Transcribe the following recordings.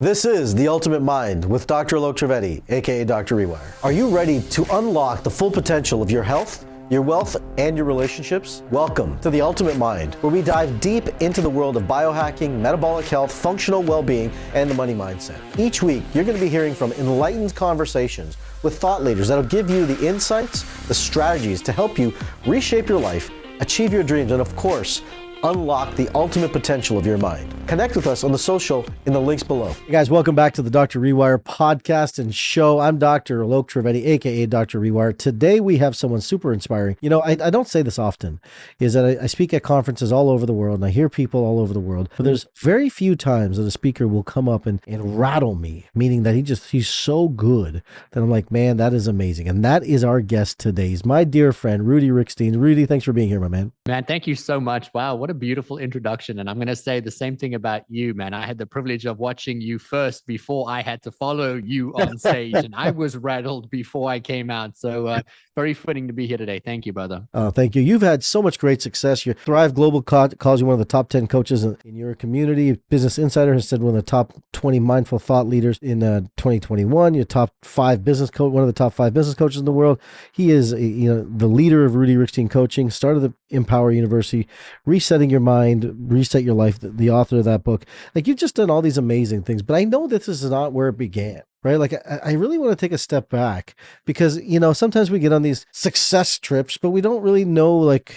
This is The Ultimate Mind with Dr. Alok Trivedi, aka Dr. Rewire. Are you ready to unlock the full potential of your health, your wealth, and your relationships? Welcome to The Ultimate Mind, where we dive deep into the world of biohacking, metabolic health, functional well-being, and the money mindset. Each week, you're going to be hearing from enlightened conversations with thought leaders that'll give you the insights, the strategies to help you reshape your life, achieve your dreams, and of course, unlock the ultimate potential of your mind. Connect with us on the social in the links below. Hey guys, welcome back to the Dr. Rewire podcast and show. I'm Dr. Alok Trivedi, aka Dr. Rewire. Today we have someone super inspiring. You know, I don't say this often, is that I speak at conferences all over the world and I hear people all over the world, but there's very few times that a speaker will come up and rattle me, meaning that he's so good that I'm like, man, that is amazing. And that is our guest today. He's my dear friend, Rudi Riekstins. Rudi, thanks for being here, my man. Man, thank you so much. Wow, what a beautiful introduction. And I'm going to say the same thing about you, man. I had the privilege of watching you first before I had to follow you on stage. And I was rattled before I came out. So very fitting to be here today. Thank you, brother. Oh, thank you. You've had so much great success. Your Thrive Global calls you one of the top 10 coaches in your community. Business Insider has said one of the top 20 mindful thought leaders in 2021. Your top 5 business coach, one of the top 5 business coaches in the world. He is the leader of Rudi Riekstins Coaching, started the Empower University, Resetting Your Mind, Reset Your Life, the author of that book. Like, you've just done all these amazing things, but I know this is not where it began, right? Like, I really want to take a step back because, you know, sometimes we get on these success trips, but we don't really know, like,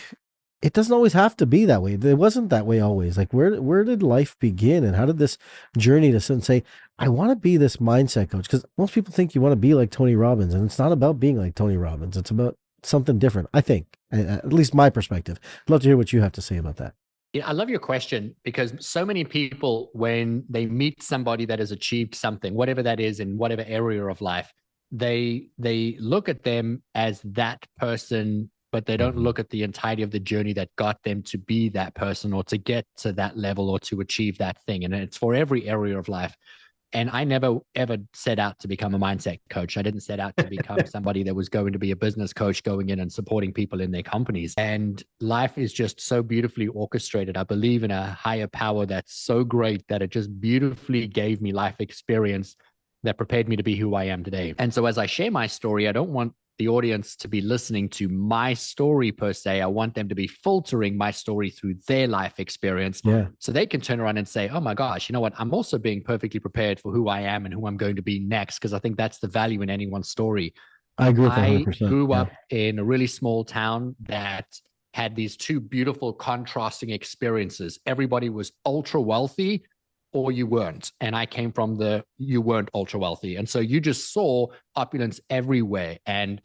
it doesn't always have to be that way. It wasn't that way always. Like, where did life begin? And how did this journey to say, I want to be this mindset coach? Because most people think you want to be like Tony Robbins, and it's not about being like Tony Robbins. It's about something different, I think, at least my perspective. I'd love to hear what you have to say about that. Yeah, I love your question because so many people, when they meet somebody that has achieved something, whatever that is in whatever area of life, they look at them as that person, but they don't look at the entirety of the journey that got them to be that person or to get to that level or to achieve that thing. And it's for every area of life. And I never, ever set out to become a mindset coach. I didn't set out to become somebody that was going to be a business coach going in and supporting people in their companies. And life is just so beautifully orchestrated. I believe in a higher power that's so great that it just beautifully gave me life experience that prepared me to be who I am today. And so as I share my story, I don't want the audience to be listening to my story per se. I want them to be filtering my story through their life experience. Yeah. So they can turn around and say, oh my gosh, you know what? I'm also being perfectly prepared for who I am and who I'm going to be next. Because I think that's the value in anyone's story. I agree with I 100%. grew up in a really small town that had these two beautiful contrasting experiences. Everybody was ultra wealthy or you weren't. And I came from you weren't ultra wealthy. And so you just saw opulence everywhere. And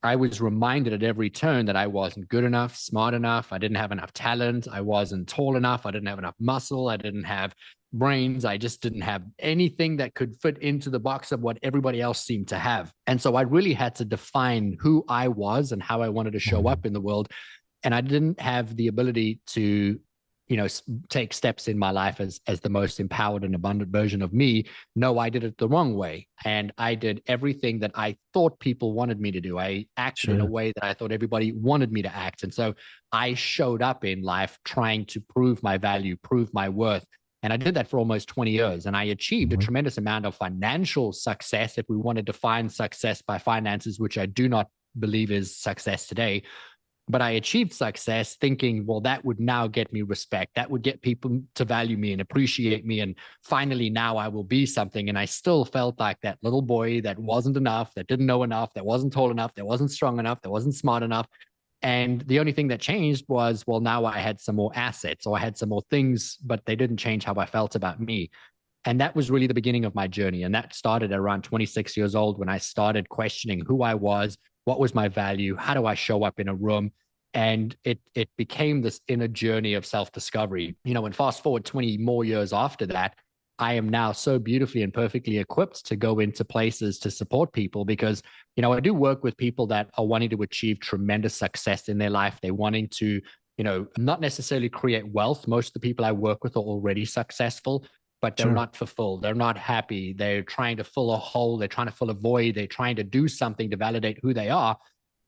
I was reminded at every turn that I wasn't good enough, smart enough. I didn't have enough talent. I wasn't tall enough. I didn't have enough muscle. I didn't have brains. I just didn't have anything that could fit into the box of what everybody else seemed to have. And so I really had to define who I was and how I wanted to show up in the world. And I didn't have the ability to take steps in my life as the most empowered and abundant version of me. No, I did it the wrong way. And I did everything that I thought people wanted me to do. I acted in a way that I thought everybody wanted me to act. And so I showed up in life trying to prove my value, prove my worth. And I did that for almost 20 years. And I achieved a tremendous amount of financial success. If we want to define success by finances, which I do not believe is success today, but I achieved success thinking, well, that would now get me respect. That would get people to value me and appreciate me. And finally, now I will be something. And I still felt like that little boy that wasn't enough, that didn't know enough, that wasn't tall enough, that wasn't strong enough, that wasn't smart enough. And the only thing that changed was, well, now I had some more assets or I had some more things, but they didn't change how I felt about me. And that was really the beginning of my journey. And that started around 26 years old when I started questioning who I was, what was my value, how do I show up in a room? And it became this inner journey of self-discovery. And fast forward 20 more years after that, I am now so beautifully and perfectly equipped to go into places to support people because, I do work with people that are wanting to achieve tremendous success in their life. They're wanting to, not necessarily create wealth. Most of the people I work with are already successful, but they're not fulfilled. They're not happy. They're trying to fill a hole. They're trying to fill a void. They're trying to do something to validate who they are.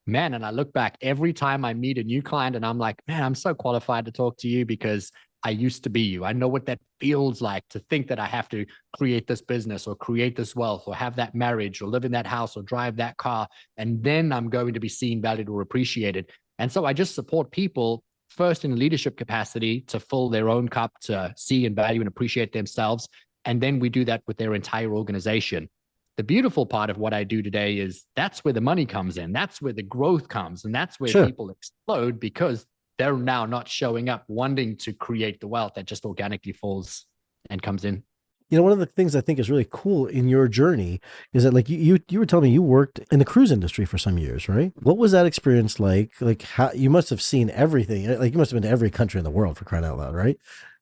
Man, and I look back every time I meet a new client and I'm like, man, I'm so qualified to talk to you because I used to be you. I know what that feels like to think that I have to create this business or create this wealth or have that marriage or live in that house or drive that car. And then I'm going to be seen, valued, or appreciated. And so I just support people first in leadership capacity to fill their own cup, to see and value and appreciate themselves. And then we do that with their entire organization. The beautiful part of what I do today is that's where the money comes in. That's where the growth comes. And that's where people explode, because they're now not showing up wanting to create the wealth that just organically falls and comes in. You know, one of the things I think is really cool in your journey is that, like, you were telling me you worked in the cruise industry for some years, right? What was that experience like? Like, how you must have seen everything. Like, you must have been to every country in the world, for crying out loud, right?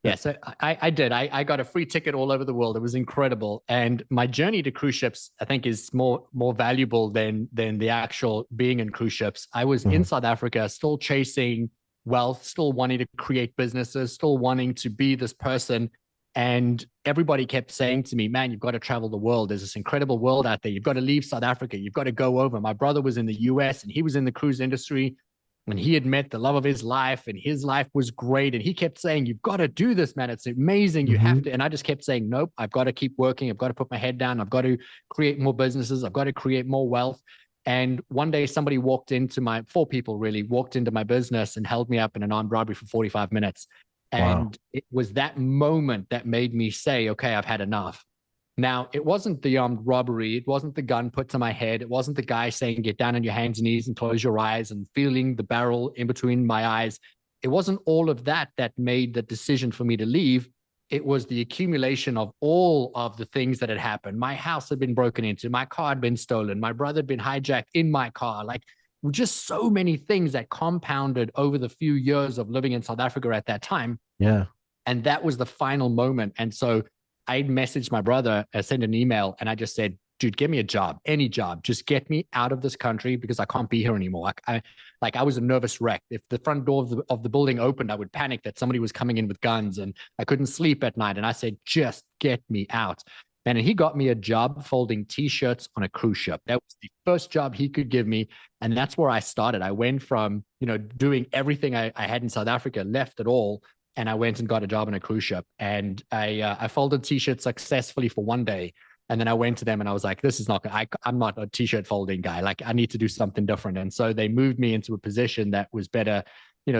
Yeah, so I did. I got a free ticket all over the world. It was incredible. And my journey to cruise ships, I think, is more valuable than the actual being in cruise ships. I was in South Africa, still chasing wealth, still wanting to create businesses, still wanting to be this person. And everybody kept saying to me, man, you've got to travel the world. There's this incredible world out there. You've got to leave South Africa. You've got to go over. My brother was in the US and he was in the cruise industry. When he had met the love of his life and his life was great. And he kept saying, you've got to do this, man. It's amazing. You have to. And I just kept saying, nope, I've got to keep working. I've got to put my head down. I've got to create more businesses. I've got to create more wealth. And one day somebody walked into four people really walked into my business and held me up in an armed robbery for 45 minutes. And it was that moment that made me say, okay, I've had enough. Now, it wasn't the armed robbery. It wasn't the gun put to my head. It wasn't the guy saying, get down on your hands and knees and close your eyes and feeling the barrel in between my eyes. It wasn't all of that that made the decision for me to leave. It was the accumulation of all of the things that had happened. My house had been broken into. My car had been stolen. My brother had been hijacked in my car. Like, just so many things that compounded over the few years of living in South Africa at that time. Yeah. And that was the final moment. And so I messaged my brother, sent an email, and I just said, dude, give me a job, any job. Just get me out of this country because I can't be here anymore. I was a nervous wreck. If the front door of the building opened, I would panic that somebody was coming in with guns and I couldn't sleep at night. And I said, just get me out. And he got me a job folding T-shirts on a cruise ship. That was the first job he could give me. And that's where I started. I went from, doing everything I had in South Africa, left it all, and I went and got a job on a cruise ship. And I folded T-shirts successfully for one day. And then I went to them and I was like, this is not, I'm not a T-shirt folding guy. Like, I need to do something different. And so they moved me into a position that was better,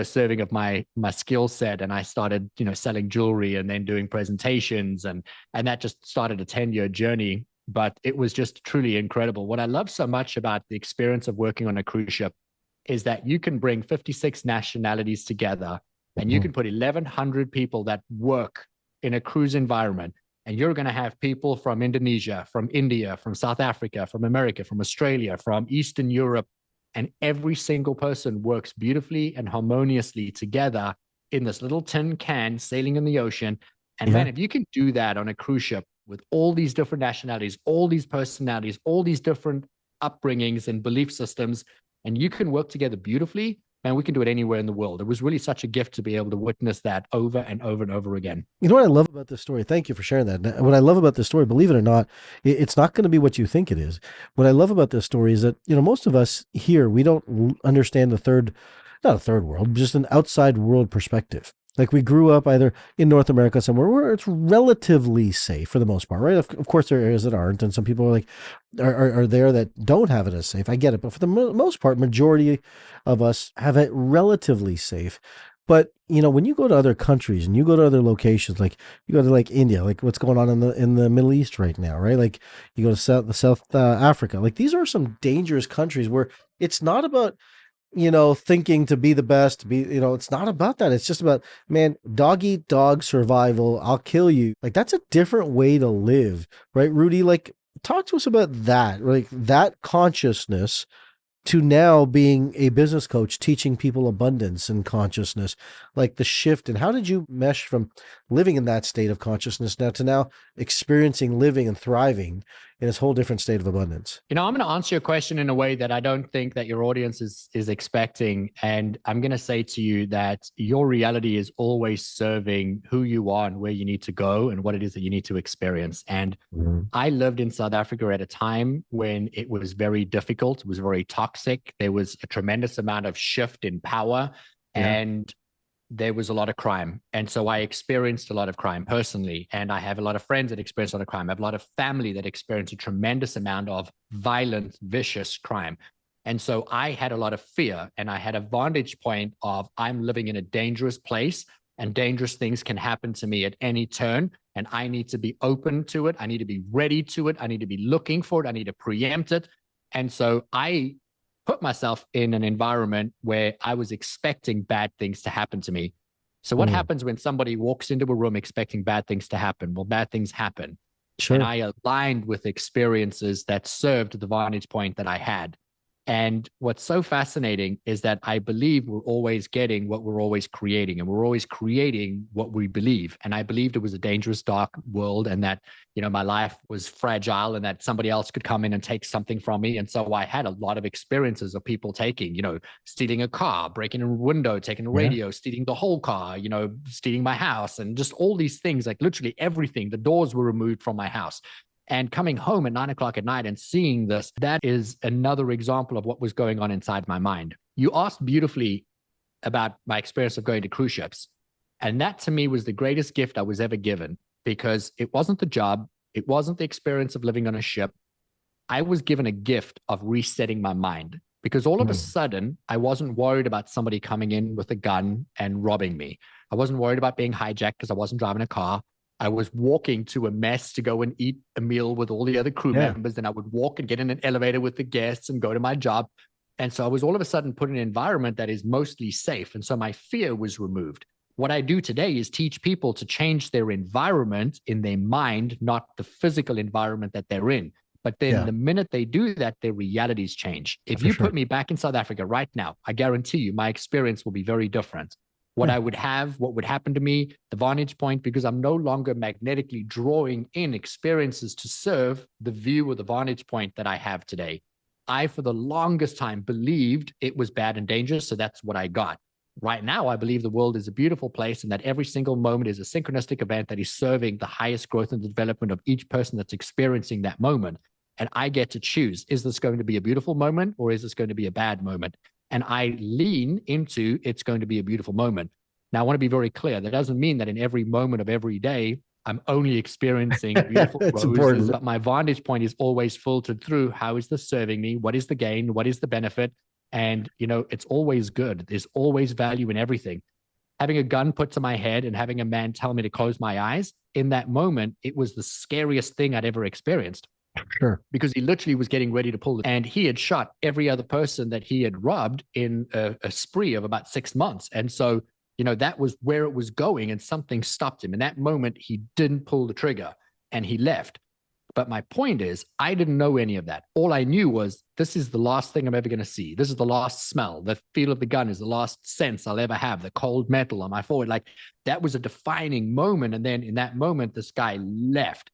serving of my skill set. And I started, selling jewelry and then doing presentations. And that just started a 10-year journey. But it was just truly incredible. What I love so much about the experience of working on a cruise ship is that you can bring 56 nationalities together and you can put 1,100 people that work in a cruise environment. And you're going to have people from Indonesia, from India, from South Africa, from America, from Australia, from Eastern Europe. And every single person works beautifully and harmoniously together in this little tin can sailing in the ocean. And man, if you can do that on a cruise ship with all these different nationalities, all these personalities, all these different upbringings and belief systems, and you can work together beautifully, and we can do it anywhere in the world. It was really such a gift to be able to witness that over and over and over again. You know what I love about this story? Thank you for sharing that. What I love about this story, believe it or not, it's not going to be what you think it is. What I love about this story is that, most of us here, we don't understand not a third world, just an outside world perspective. Like, we grew up either in North America somewhere where it's relatively safe for the most part, right? Of course, there are areas that aren't, and some people are there that don't have it as safe. I get it, but for the most part, majority of us have it relatively safe. But when you go to other countries and you go to other locations, like you go to like India, like what's going on in the Middle East right now, right? Like you go to South Africa, like these are some dangerous countries where it's not about thinking to be the best, it's not about that. It's just about, man, dog eat dog survival. I'll kill you. Like, that's a different way to live, right, Rudi? Like, talk to us about that, like that consciousness to now being a business coach, teaching people abundance and consciousness, like the shift. And how did you mesh from living in that state of consciousness now experiencing, living and thriving in this whole different state of abundance? I'm going to answer your question in a way that I don't think that your audience is expecting. And I'm going to say to you that your reality is always serving who you are and where you need to go and what it is that you need to experience. And I lived in South Africa at a time when it was very difficult. It was very toxic. There was a tremendous amount of shift in power. And there was a lot of crime. And so I experienced a lot of crime personally. And I have a lot of friends that experience a lot of crime. I have a lot of family that experience a tremendous amount of violent, vicious crime. And so I had a lot of fear, and I had a vantage point of I'm living in a dangerous place and dangerous things can happen to me at any turn. And I need to be open to it. I need to be ready to it. I need to be looking for it. I need to preempt it. And so I put myself in an environment where I was expecting bad things to happen to me. So what happens when somebody walks into a room expecting bad things to happen? Well, bad things happen. Sure. And I aligned with experiences that served the vantage point that I had. And what's so fascinating is that I believe we're always getting what we're always creating, and we're always creating what we believe. And I believed it was a dangerous, dark world, and that, my life was fragile and that somebody else could come in and take something from me. And so I had a lot of experiences of people taking, stealing a car, breaking a window, taking a radio, stealing the whole car, stealing my house, and just all these things, like literally everything. The doors were removed from my house. And coming home at 9 o'clock at night and seeing this, that is another example of what was going on inside my mind. You asked beautifully about my experience of going to cruise ships. And that to me was the greatest gift I was ever given, because it wasn't the job. It wasn't the experience of living on a ship. I was given a gift of resetting my mind, because all of a sudden I wasn't worried about somebody coming in with a gun and robbing me. I wasn't worried about being hijacked because I wasn't driving a car. I was walking to a mess to go and eat a meal with all the other crew members. Then I would walk and get in an elevator with the guests and go to my job. And so I was all of a sudden put in an environment that is mostly safe. And so my fear was removed. What I do today is teach people to change their environment in their mind, not the physical environment that they're in. But then the minute they do that, their realities change. If you put me back in South Africa right now, I guarantee you my experience will be very different. What I would have, what would happen to me, the vantage point, because I'm no longer magnetically drawing in experiences to serve the view or the vantage point that I have today. I, for the longest time, believed it was bad and dangerous, so that's what I got. Right now, I believe the world is a beautiful place and that every single moment is a synchronistic event that is serving the highest growth and development of each person that's experiencing that moment. And I get to choose, is this going to be a beautiful moment or is this going to be a bad moment? And I lean into it's going to be a beautiful moment. Now, I want to be very clear. That doesn't mean that in every moment of every day, I'm only experiencing beautiful roses, important. But my vantage point is always filtered through how is this serving me? What is the gain? What is the benefit? And, it's always good. There's always value in everything. Having a gun put to my head and having a man tell me to close my eyes, in that moment, it was the scariest thing I'd ever experienced. Sure. Because he literally was getting ready to pull it. And he had shot every other person that he had robbed in a spree of about 6 months. And so, that was where it was going, and something stopped him. In that moment, he didn't pull the trigger and he left. But my point is, I didn't know any of that. All I knew was this is the last thing I'm ever going to see. This is the last smell. The feel of the gun is the last sense I'll ever have. The cold metal on my forehead. Like, that was a defining moment. And then in that moment, this guy left.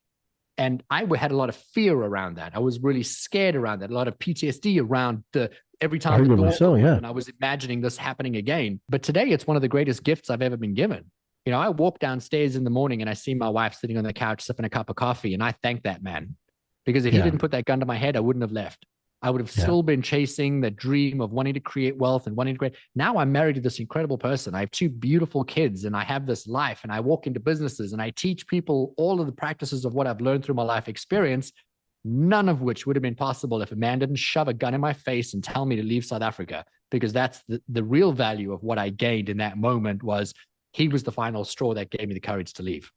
And I had a lot of fear around that. I was really scared around that. A lot of PTSD around every time the door opened, and I was imagining this happening again. But today, it's one of the greatest gifts I've ever been given. I walk downstairs in the morning and I see my wife sitting on the couch sipping a cup of coffee, and I thank that man. Because if he didn't put that gun to my head, I wouldn't have left. I would have still been chasing the dream of wanting to create wealth and wanting to create. Now I'm married to this incredible person. I have 2 beautiful kids and I have this life, and I walk into businesses and I teach people all of the practices of what I've learned through my life experience, none of which would have been possible if a man didn't shove a gun in my face and tell me to leave South Africa. Because that's the real value of what I gained in that moment. Was he was the final straw that gave me the courage to leave.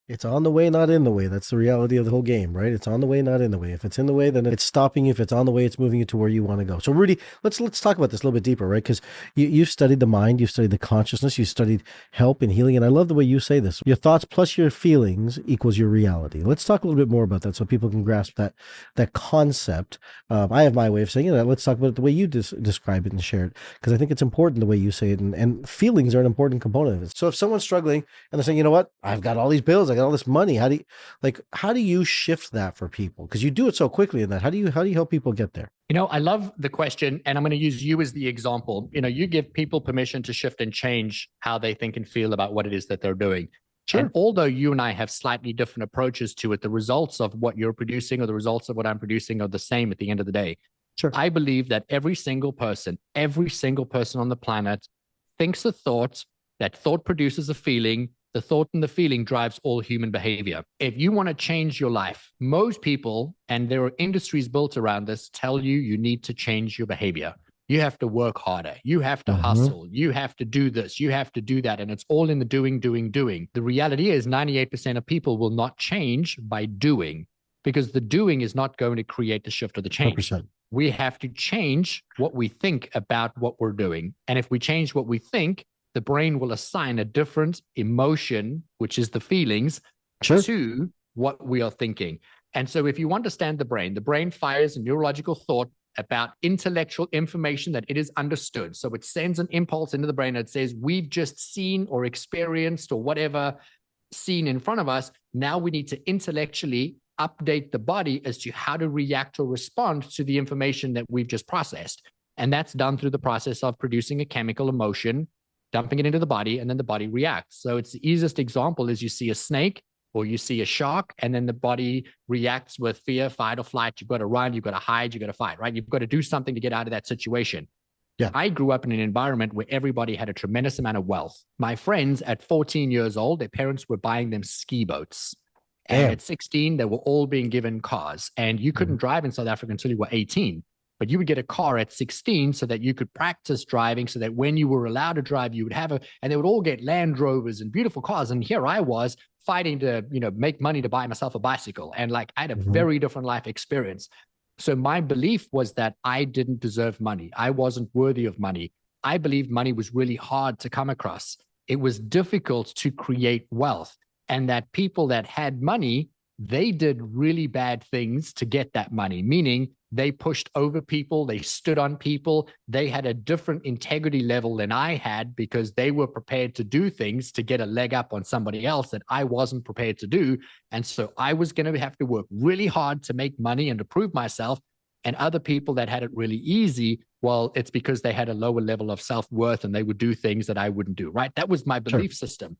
It's on the way, not in the way. That's the reality of the whole game, right? It's on the way, not in the way. If it's in the way, then it's stopping you. If it's on the way, it's moving you to where you want to go. So Rudi, let's talk about this a little bit deeper, right? Because you've studied the mind, you've studied the consciousness, you've studied help and healing. And I love the way you say this. Your thoughts plus your feelings equals your reality. Let's talk a little bit more about that so people can grasp that concept. I have my way of saying it. Let's talk about it the way you describe it and share it, because I think it's important the way you say it. And feelings are an important component of it. So if someone's struggling and they're saying, you know what, I've got all these bills, I got all this money. How do you shift that for people? Because you do it so quickly in that. How do you help people get there? I love the question, and I'm going to use you as the example. You give people permission to shift and change how they think and feel about what it is that they're doing. Sure. And although you and I have slightly different approaches to it, the results of what you're producing or the results of what I'm producing are the same at the end of the day. Sure. I believe that every single person on the planet thinks a thought, that thought produces a feeling. The thought and the feeling drives all human behavior. If you want to change your life, most people, and there are industries built around this, tell you you need to change your behavior. You have to work harder. You have to hustle. You have to do this. You have to do that. And it's all in the doing, doing, doing. The reality is 98% of people will not change by doing, because the doing is not going to create the shift or the change. 100%. We have to change what we think about what we're doing. And if we change what we think, the brain will assign a different emotion, which is the feelings, to what we are thinking. And so if you understand the brain fires a neurological thought about intellectual information that it is understood. So it sends an impulse into the brain that says, we've just seen or experienced or whatever seen in front of us. Now we need to intellectually update the body as to how to react or respond to the information that we've just processed. And that's done through the process of producing a chemical emotion, dumping it into the body, and then the body reacts. So it's the easiest example is you see a snake or you see a shark, and then the body reacts with fear, fight, or flight. You've got to run, you've got to hide, you've got to fight, right? You've got to do something to get out of that situation. Yeah. I grew up in an environment where everybody had a tremendous amount of wealth. My friends at 14 years old, their parents were buying them ski boats. And at 16, they were all being given cars. And you couldn't drive in South Africa until you were 18. But you would get a car at 16 so that you could practice driving, so that when you were allowed to drive, you would have and they would all get Land Rovers and beautiful cars. And here I was fighting to, make money to buy myself a bicycle. And like, I had a very different life experience. So my belief was that I didn't deserve money. I wasn't worthy of money. I believed money was really hard to come across. It was difficult to create wealth, and that people that had money, they did really bad things to get that money, meaning they pushed over people, they stood on people, they had a different integrity level than I had, because they were prepared to do things to get a leg up on somebody else that I wasn't prepared to do. And so I was going to have to work really hard to make money and to prove myself. And other people that had it really easy, well, it's because they had a lower level of self-worth and they would do things that I wouldn't do, right? That was my belief system.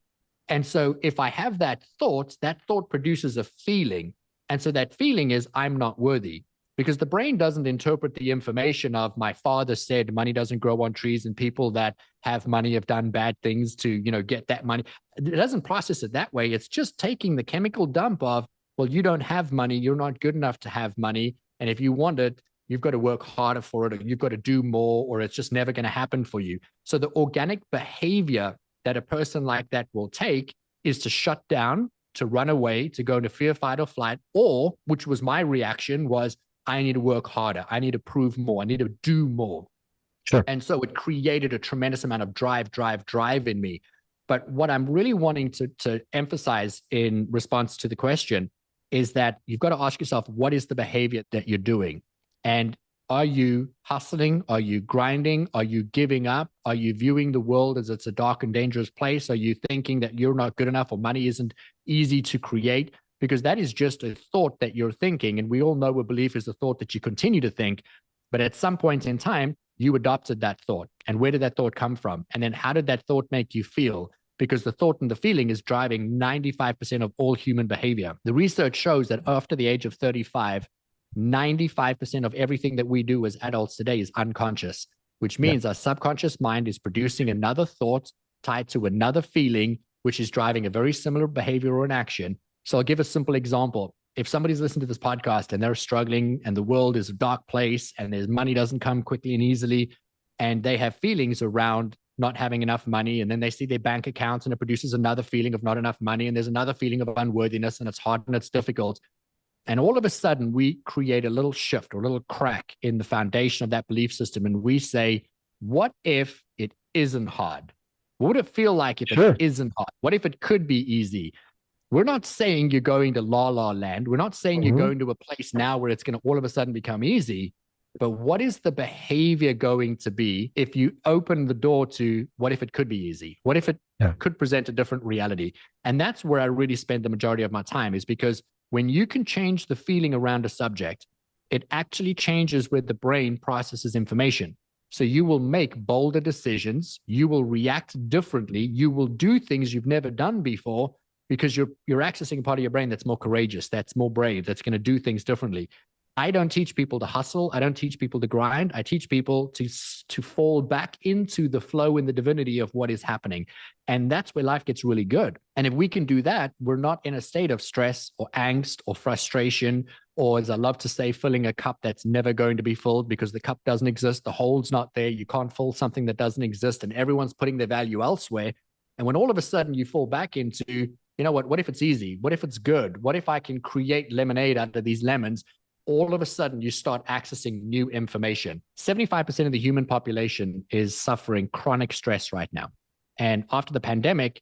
And so if I have that thought produces a feeling. And so that feeling is, I'm not worthy, because the brain doesn't interpret the information of, my father said money doesn't grow on trees and people that have money have done bad things to, get that money. It doesn't process it that way. It's just taking the chemical dump of, well, you don't have money. You're not good enough to have money. And if you want it, you've got to work harder for it, or you've got to do more, or it's just never going to happen for you. So the organic behavior that a person like that will take is to shut down, to run away, to go into fear, fight, or flight, or, which was my reaction, was, I need to work harder. I need to prove more. I need to do more. Sure. And so it created a tremendous amount of drive in me. But what I'm really wanting to emphasize in response to the question is that you've got to ask yourself, what is the behavior that you're doing? And are you hustling? Are you grinding? Are you giving up? Are you viewing the world as it's a dark and dangerous place? Are you thinking that you're not good enough or money isn't easy to create? Because that is just a thought that you're thinking. And we all know a belief is a thought that you continue to think. But at some point in time, you adopted that thought. And where did that thought come from? And then how did that thought make you feel? Because the thought and the feeling is driving 95% of all human behavior. The research shows that after the age of 35, 95% of everything that we do as adults today is unconscious, which means our subconscious mind is producing another thought tied to another feeling, which is driving a very similar behavior or an action. So I'll give a simple example. If somebody's listening to this podcast and they're struggling and the world is a dark place and their money doesn't come quickly and easily, and they have feelings around not having enough money, and then they see their bank accounts and it produces another feeling of not enough money, and there's another feeling of unworthiness, and it's hard and it's difficult. And all of a sudden we create a little shift or a little crack in the foundation of that belief system. And we say, what if it isn't hard? What would it feel like if it isn't hard? What if it could be easy? We're not saying you're going to la la land. We're not saying you're going to a place now where it's going to all of a sudden become easy. But what is the behavior going to be if you open the door to what if it could be easy? What if it could present a different reality? And that's where I really spend the majority of my time, is because when you can change the feeling around a subject, it actually changes where the brain processes information. So you will make bolder decisions. You will react differently. You will do things you've never done before, because you're accessing a part of your brain that's more courageous, that's more brave, that's going to do things differently. I don't teach people to hustle. I don't teach people to grind. I teach people to fall back into the flow and the divinity of what is happening. And that's where life gets really good. And if we can do that, we're not in a state of stress or angst or frustration, or as I love to say, filling a cup that's never going to be filled because the cup doesn't exist. The hole's not there. You can't fill something that doesn't exist, and everyone's putting their value elsewhere. And when all of a sudden you fall back into, you know what if it's easy? What if it's good? What if I can create lemonade out of these lemons? All of a sudden you start accessing new information. 75% of the human population is suffering chronic stress right now. And after the pandemic,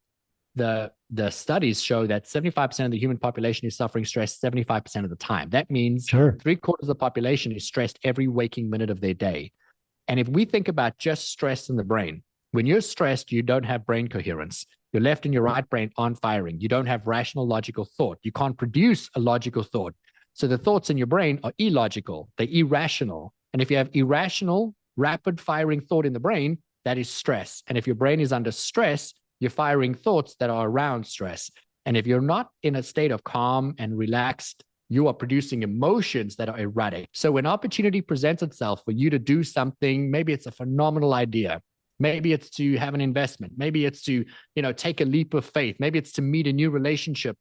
the studies show that 75% of the human population is suffering stress 75% of the time. That means 3/4 of the population is stressed every waking minute of their day. And if we think about just stress in the brain, when you're stressed, you don't have brain coherence. Your left and your right brain aren't firing. You don't have rational, logical thought. You can't produce a logical thought. So the thoughts in your brain are illogical, they're irrational. And if you have irrational, rapid firing thought in the brain, that is stress. And if your brain is under stress, you're firing thoughts that are around stress. And if you're not in a state of calm and relaxed, you are producing emotions that are erratic. So when opportunity presents itself for you to do something, maybe it's a phenomenal idea. Maybe it's to have an investment. Maybe it's to, take a leap of faith. Maybe it's to meet a new relationship.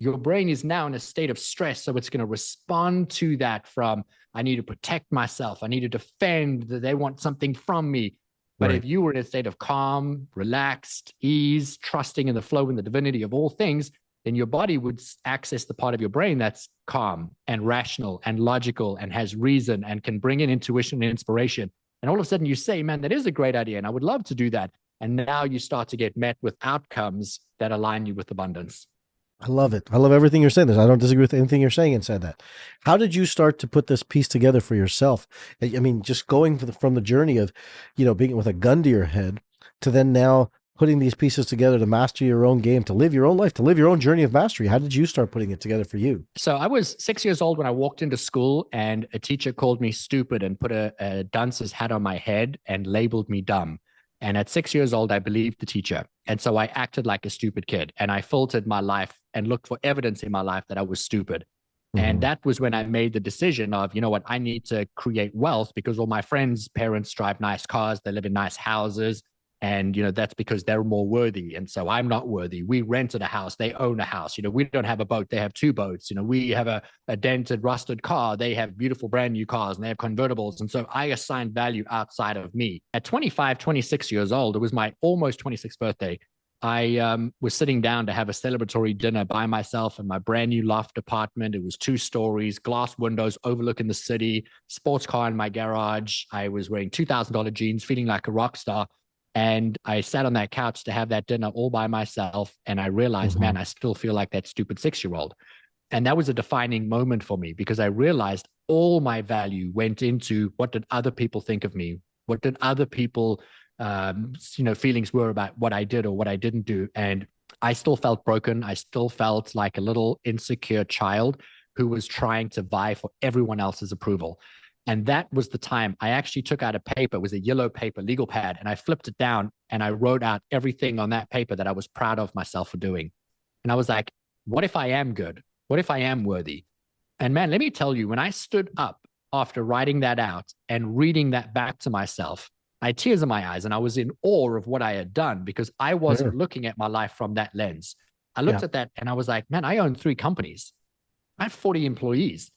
Your brain is now in a state of stress. So it's going to respond to that from, I need to protect myself. I need to defend, that they want something from me. But if you were in a state of calm, relaxed, ease, trusting in the flow and the divinity of all things, then your body would access the part of your brain that's calm and rational and logical and has reason and can bring in intuition and inspiration. And all of a sudden you say, man, that is a great idea and I would love to do that. And now you start to get met with outcomes that align you with abundance. I love it. I love everything you're saying. I don't disagree with anything you're saying inside that. How did you start to put this piece together for yourself? I mean, just going from the journey of, being with a gun to your head to then now putting these pieces together to master your own game, to live your own life, to live your own journey of mastery. How did you start putting it together for you? So I was 6 years old when I walked into school and a teacher called me stupid and put a dunce's hat on my head and labeled me dumb. And at 6 years old, I believed the teacher. And so I acted like a stupid kid and I filtered my life and looked for evidence in my life that I was stupid. Mm-hmm. And that was when I made the decision of, I need to create wealth because all my friends' parents drive nice cars. They live in nice houses. And, that's because they're more worthy. And so I'm not worthy. We rented a house. They own a house. We don't have a boat. They have two boats. We have a dented, rusted car. They have beautiful, brand new cars and they have convertibles. And so I assigned value outside of me. At 25, 26 years old, it was my almost 26th birthday. I was sitting down to have a celebratory dinner by myself in my brand new loft apartment. It was 2 stories, glass windows overlooking the city, sports car in my garage. I was wearing $2,000 jeans, feeling like a rock star. And I sat on that couch to have that dinner all by myself. And I realized, man, I still feel like that stupid 6-year-old. And that was a defining moment for me because I realized all my value went into what did other people think of me? What did other people, feelings were about what I did or what I didn't do? And I still felt broken. I still felt like a little insecure child who was trying to vie for everyone else's approval. And that was the time I actually took out a paper. It was a yellow paper, legal pad, and I flipped it down and I wrote out everything on that paper that I was proud of myself for doing. And I was like, what if I am good? What if I am worthy? And man, let me tell you, when I stood up after writing that out and reading that back to myself, I had tears in my eyes and I was in awe of what I had done because I wasn't looking at my life from that lens. I looked at that and I was like, man, I own 3 companies. I have 40 employees.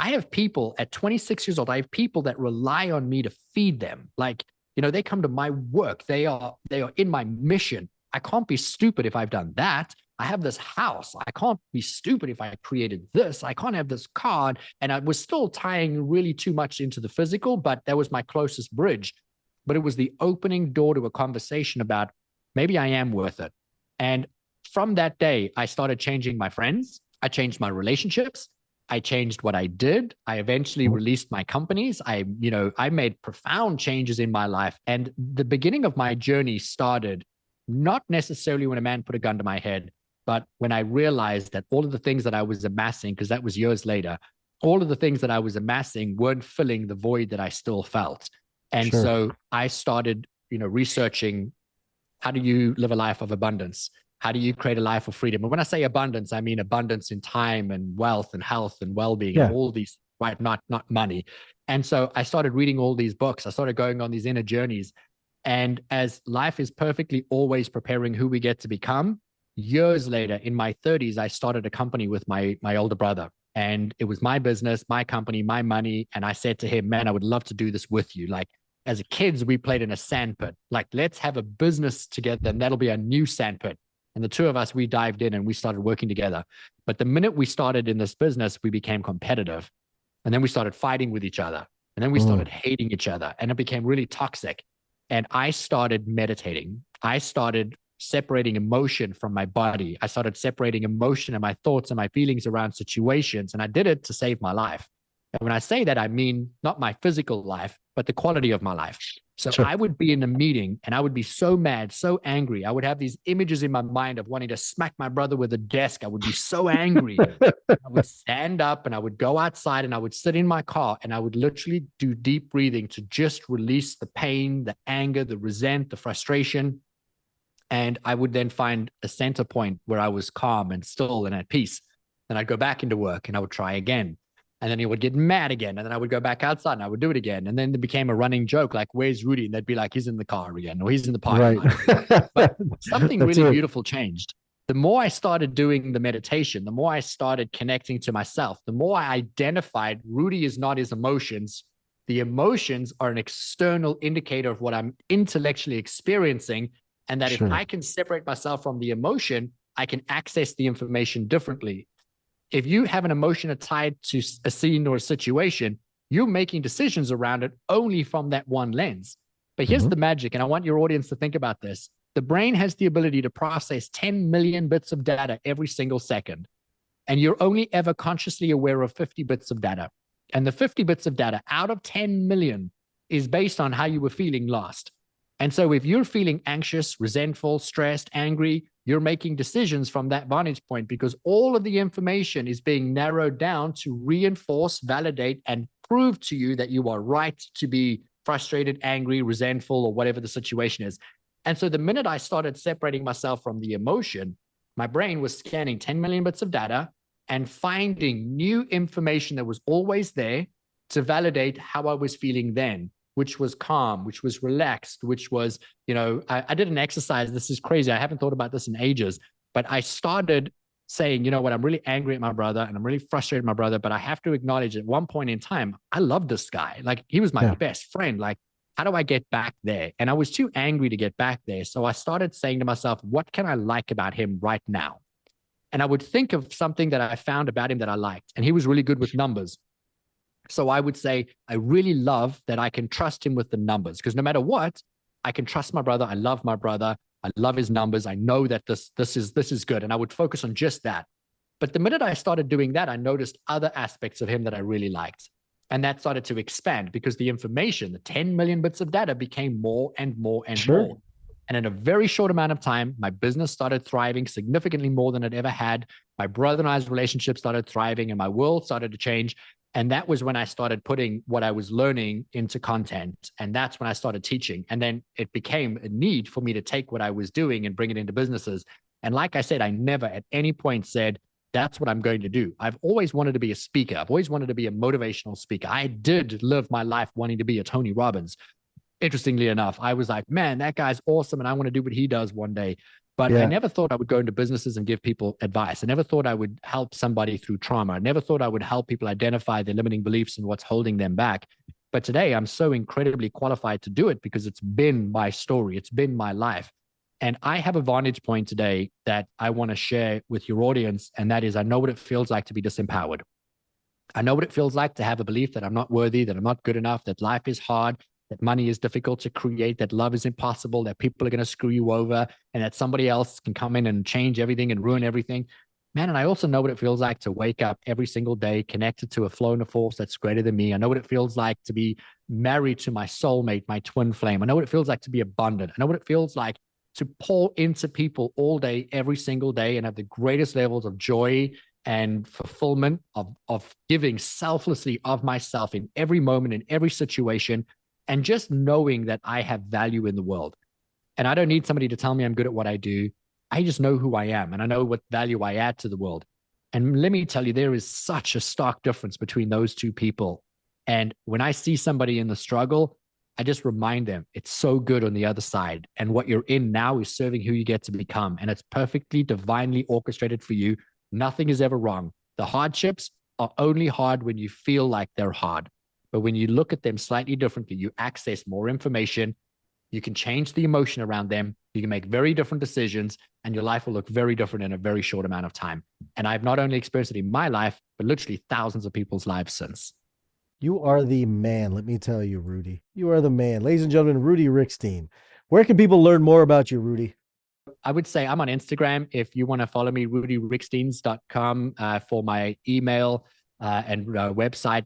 I have people at 26 years old. I have people that rely on me to feed them. Like, they come to my work. They are in my mission. I can't be stupid if I've done that. I have this house. I can't be stupid if I created this. I can't have this car. And I was still tying really too much into the physical, but that was my closest bridge. But it was the opening door to a conversation about maybe I am worth it. And from that day, I started changing my friends. I changed my relationships. I changed what I did. I eventually released my companies. I made profound changes in my life. And the beginning of my journey started not necessarily when a man put a gun to my head, but when I realized that all of the things that I was amassing, because that was years later, all of the things that I was amassing weren't filling the void that I still felt. And so I started, researching, how do you live a life of abundance? How do you create a life of freedom? And when I say abundance, I mean abundance in time and wealth and health and well-being and all these. right? Not money. And so I started reading all these books. I started going on these inner journeys. And as life is perfectly always preparing who we get to become, years later in my 30s, I started a company with my older brother. And it was my business, my company, my money. And I said to him, man, I would love to do this with you. Like as kids, we played in a sandpit. Like, let's have a business together and that'll be a new sandpit. And the two of us, we dived in and we started working together. But the minute we started in this business, we became competitive. And then we started fighting with each other. And then we started hating each other. And it became really toxic. And I started meditating. I started separating emotion from my body. I started separating emotion and my thoughts and my feelings around situations. And I did it to save my life. And when I say that, I mean not my physical life, but the quality of my life. So I would be in a meeting and I would be so mad, so angry. I would have these images in my mind of wanting to smack my brother with a desk. I would be so angry. I would stand up and I would go outside and I would sit in my car and I would literally do deep breathing to just release the pain, the anger, the resent, the frustration. And I would then find a center point where I was calm and still and at peace. Then I'd go back into work and I would try again. And then he would get mad again. And then I would go back outside and I would do it again. And then it became a running joke, like, where's Rudi? And they'd be like, he's in the car again, or he's in the parking lot. But something really beautiful changed. The more I started doing the meditation, the more I started connecting to myself, the more I identified Rudi is not his emotions. The emotions are an external indicator of what I'm intellectually experiencing. And that if I can separate myself from the emotion, I can access the information differently. If you have an emotion tied to a scene or a situation, you're making decisions around it only from that one lens. But here's the magic, and I want your audience to think about this. The brain has the ability to process 10 million bits of data every single second. And you're only ever consciously aware of 50 bits of data. And the 50 bits of data out of 10 million is based on how you were feeling last. And so if you're feeling anxious, resentful, stressed, angry, you're making decisions from that vantage point because all of the information is being narrowed down to reinforce, validate, and prove to you that you are right to be frustrated, angry, resentful, or whatever the situation is. And so the minute I started separating myself from the emotion, my brain was scanning 10 million bits of data and finding new information that was always there to validate how I was feeling then, which was calm, which was relaxed, which was, I did an exercise. This is crazy. I haven't thought about this in ages, but I started saying, you know what, I'm really angry at my brother and I'm really frustrated at my brother, but I have to acknowledge at one point in time, I love this guy. Like he was my best friend. Like, how do I get back there? And I was too angry to get back there. So I started saying to myself, what can I like about him right now? And I would think of something that I found about him that I liked. And he was really good with numbers. So I would say, I really love that I can trust him with the numbers because no matter what, I can trust my brother. I love my brother. I love his numbers. I know that this is good. And I would focus on just that. But the minute I started doing that, I noticed other aspects of him that I really liked. And that started to expand because the information, the 10 million bits of data became more and more and more. And in a very short amount of time, my business started thriving significantly more than it ever had. My brother and I's relationship started thriving and my world started to change. And that was when I started putting what I was learning into content. And that's when I started teaching. And then it became a need for me to take what I was doing and bring it into businesses. And like I said, I never at any point said, that's what I'm going to do. I've always wanted to be a speaker. I've always wanted to be a motivational speaker. I did live my life wanting to be a Tony Robbins. Interestingly enough, I was like, man, that guy's awesome. And I want to do what he does one day. But I never thought I would go into businesses and give people advice. I never thought I would help somebody through trauma. I never thought I would help people identify their limiting beliefs and what's holding them back. But today I'm so incredibly qualified to do it because it's been my story. It's been my life. And I have a vantage point today that I want to share with your audience. And that is, I know what it feels like to be disempowered. I know what it feels like to have a belief that I'm not worthy, that I'm not good enough, that life is hard, that money is difficult to create, that love is impossible, that people are going to screw you over, and that somebody else can come in and change everything and ruin everything. Man, and I also know what it feels like to wake up every single day connected to a flow and a force that's greater than me. I know what it feels like to be married to my soulmate, my twin flame. I know what it feels like to be abundant. I know what it feels like to pour into people all day, every single day, and have the greatest levels of joy and fulfillment of giving selflessly of myself in every moment, in every situation, and just knowing that I have value in the world. And I don't need somebody to tell me I'm good at what I do. I just know who I am and I know what value I add to the world. And let me tell you, there is such a stark difference between those two people. And when I see somebody in the struggle, I just remind them it's so good on the other side. And what you're in now is serving who you get to become. And it's perfectly divinely orchestrated for you. Nothing is ever wrong. The hardships are only hard when you feel like they're hard. But when you look at them slightly differently, you access more information. You can change the emotion around them. You can make very different decisions, and your life will look very different in a very short amount of time. And I've not only experienced it in my life, but literally thousands of people's lives since. You are the man, let me tell you, Rudi. You are the man. Ladies and gentlemen, Rudi Riekstins. Where can people learn more about you, Rudi? I would say I'm on Instagram. If you want to follow me, rudiriekstins.com for my email and website.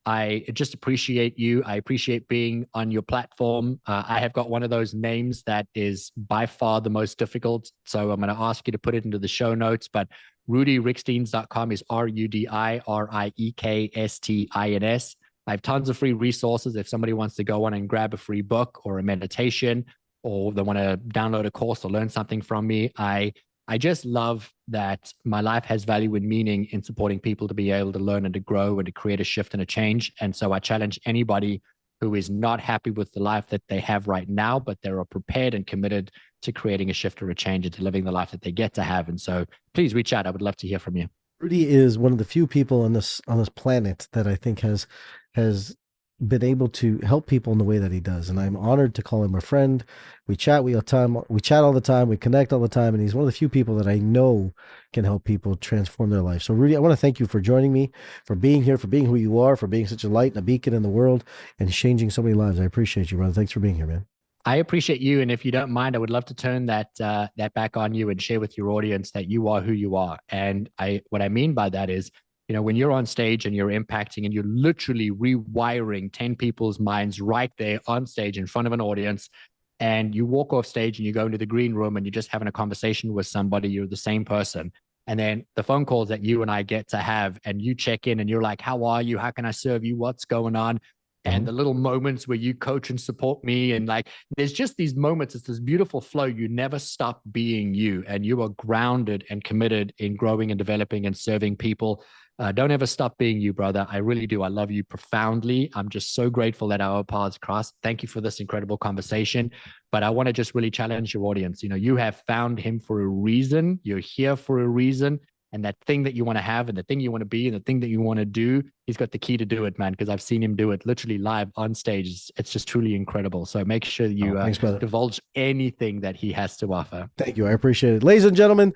I just appreciate you. I appreciate being on your platform. I have got one of those names that is by far the most difficult. So I'm going to ask you to put it into the show notes, but rudiriekstins.com is RUDIRIEKSTINS. I have tons of free resources. If somebody wants to go on and grab a free book or a meditation, or they want to download a course or learn something from me, I just love that my life has value and meaning in supporting people to be able to learn and to grow and to create a shift and a change. And so I challenge anybody who is not happy with the life that they have right now, but they are prepared and committed to creating a shift or a change and to living the life that they get to have. And so please reach out. I would love to hear from you. Rudi is one of the few people on this planet that I think has been able to help people in the way that he does, and I'm honored to call him a friend. We chat all the time, we connect all the time, and he's one of the few people that I know can help people transform their life. So Rudi, I want to thank you for joining me, for being here, for being who you are, for being such a light and a beacon in the world, and changing so many lives. I appreciate you, brother. Thanks for being here, man. I appreciate you, and if you don't mind, I would love to turn that back on you and share with your audience that you are who you are. And what I mean by that is, when you're on stage and you're impacting and you're literally rewiring 10 people's minds right there on stage in front of an audience, and you walk off stage and you go into the green room and you're just having a conversation with somebody, you're the same person. And then the phone calls that you and I get to have, and you check in and you're like, how are you? How can I serve you? What's going on? And the little moments where you coach and support me, and there's just these moments. It's this beautiful flow. You never stop being you, and you are grounded and committed in growing and developing and serving people. Don't ever stop being you, brother. I really do. I love you profoundly. I'm just so grateful that our paths crossed. Thank you for this incredible conversation. But I want to just really challenge your audience. You have found him for a reason. You're here for a reason. And that thing that you want to have, and the thing you want to be, and the thing that you want to do, he's got the key to do it, man, because I've seen him do it literally live on stage. It's just truly incredible. So make sure you divulge anything that he has to offer. Thank you. I appreciate it. Ladies and gentlemen,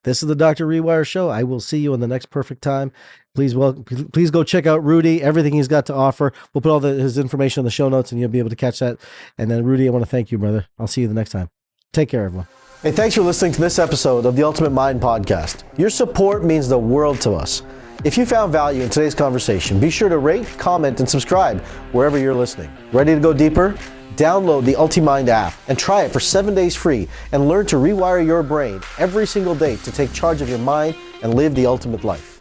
this is the Dr. Rewire Show. I will see you in the next perfect time. Please go check out Rudi, everything he's got to offer. We'll put all his information in the show notes, and you'll be able to catch that. And then, Rudi, I want to thank you, brother. I'll see you the next time. Take care, everyone. Hey, thanks for listening to this episode of the Ultimate Mind Podcast. Your support means the world to us. If you found value in today's conversation, be sure to rate, comment, and subscribe wherever you're listening. Ready to go deeper? Download the UltiMind app and try it for 7 days free, and learn to rewire your brain every single day to take charge of your mind and live the ultimate life.